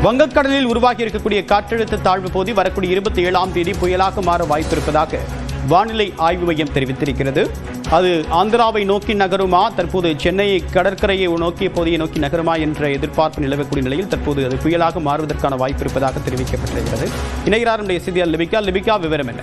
வங்கக்கடலில் உருவாகி இருக்கக்கூடிய காற்றழுத்த தாழ்வு பகுதி வரக்கூடிய 27ஆம் தேதி புயலாக மாற வாய்ப்பிருப்பதாக வானிலை ஆய்வு மையம் தெரிவித்திருக்கிறது. அது ஆந்திராவை நோக்கி நகருமா, தற்போது சென்னை கடற்கரையை நோக்கிய பகுதியை நோக்கி நகருமா என்ற எதிர்பார்ப்பு நிலவக்கூடிய நிலையில் தற்போது அது புயலாக மாறுவதற்கான வாய்ப்பு இருப்பதாக தெரிவிக்கப்பட்டிருக்கிறது. இணைகிறார் செய்தியாளர் லிபிகா. விவரம் என்ன?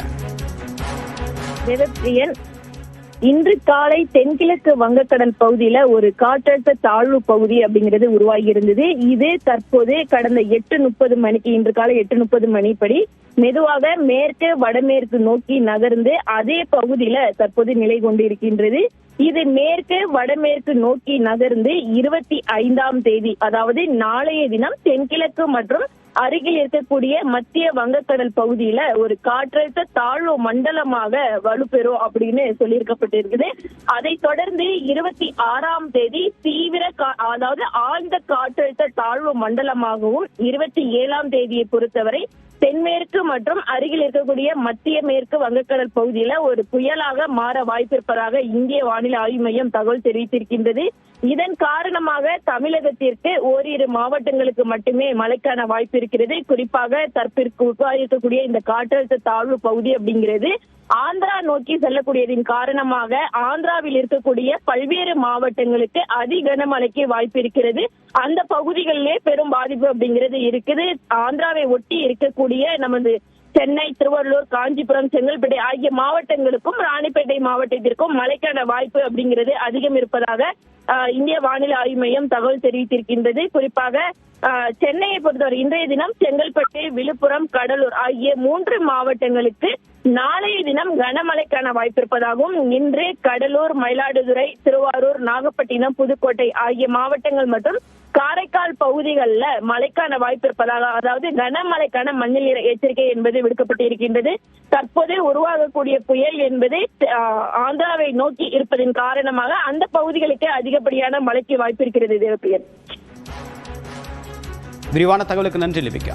இன்று காலை தென்கிழக்கு வங்கக்கடல் பகுதியில ஒரு காற்றழுத்த தாழ்வு பகுதி அப்படிங்கிறது உருவாகி இருந்தது. இது தற்போது கடந்த 8:30 மணிக்கு, இன்று காலை 8:30 மணிப்படி மெதுவாக மேற்கு வடமேற்கு நோக்கி நகர்ந்து அதே பகுதியில தற்போது நிலை கொண்டிருக்கின்றது. இது மேற்கு வடமேற்கு நோக்கி நகர்ந்து 25ஆம் தேதி, அதாவது நாளைய தினம் தென்கிழக்கு மற்றும் அருகில் இருக்கக்கூடிய மத்திய வங்கக்கடல் பகுதியில ஒரு காற்றழுத்த தாழ்வு மண்டலமாக வலுப்பெறும் அப்படின்னு சொல்லியிருக்கப்பட்டிருக்குது. அதை தொடர்ந்து 26ஆம் தேதி தீவிர அதாவது ஆழ்ந்த காற்றழுத்த தாழ்வு மண்டலமாகவும் 27ஆம் தேதியை பொறுத்தவரை தென்மேற்கு மற்றும் அருகில் இருக்கக்கூடிய மத்திய மேற்கு வங்கக்கடல் பகுதியில ஒரு புயலாக மாற வாய்ப்பிருப்பதாக இந்திய வானிலை ஆய்வு மையம் தகவல் தெரிவித்திருக்கின்றது. இதன் காரணமாக தமிழகத்திற்கு ஓரிரு மாவட்டங்களுக்கு மட்டுமே மழைக்கான வாய்ப்பு இருக்கிறது. குறிப்பாக தற்போது உருவாகியிருக்கக்கூடிய இந்த காற்றழுத்த தாழ்வு பகுதி அப்படிங்கிறது ஆந்திரா நோக்கி செல்லக்கூடியதின் காரணமாக ஆந்திராவில் இருக்கக்கூடிய பல்வேறு மாவட்டங்களுக்கு அதி கனமழைக்கு வாய்ப்பு இருக்கிறது. அந்த பகுதிகளிலே பெரும் பாதிப்பு அப்படிங்கிறது இருக்குது. ஆந்திராவை ஒட்டி இருக்கக்கூடிய நமது சென்னை, திருவள்ளூர், காஞ்சிபுரம், செங்கல்பட்டு ஆகிய மாவட்டங்களுக்கும் ராணிப்பேட்டை மாவட்டத்திற்கும் மழைக்கான வாய்ப்பு அப்படிங்கிறது அதிகம் இருப்பதாக இந்திய வானிலை ஆய்வு மையம் தகவல் தெரிவித்திருக்கின்றது. குறிப்பாக சென்னையை பொறுத்தவரை இன்றைய தினம் செங்கல்பட்டு, விழுப்புரம், கடலூர் ஆகிய 3 மாவட்டங்களுக்கு நாளைய தினம் கனமழைக்கான வாய்ப்பு இருப்பதாகவும், இன்று கடலூர், மயிலாடுதுறை, திருவாரூர், நாகப்பட்டினம், புதுக்கோட்டை ஆகிய மாவட்டங்கள் மற்றும் காரைக்கால் பகுதிகளில் மழைக்கான வாய்ப்பு இருப்பதாக, அதாவது கனமழைக்கான மஞ்சள் நிற எச்சரிக்கை என்பது விடுக்கப்பட்டிருக்கின்றது. தற்போது உருவாகக்கூடிய புயல் என்பது ஆந்திராவை நோக்கி இருப்பதன் காரணமாக அந்த பகுதிகளுக்கு அதிகப்படியான மழைக்கு வாய்ப்பு இருக்கிறது. விரிவான தகவலுக்கு நன்றி லிபிகா.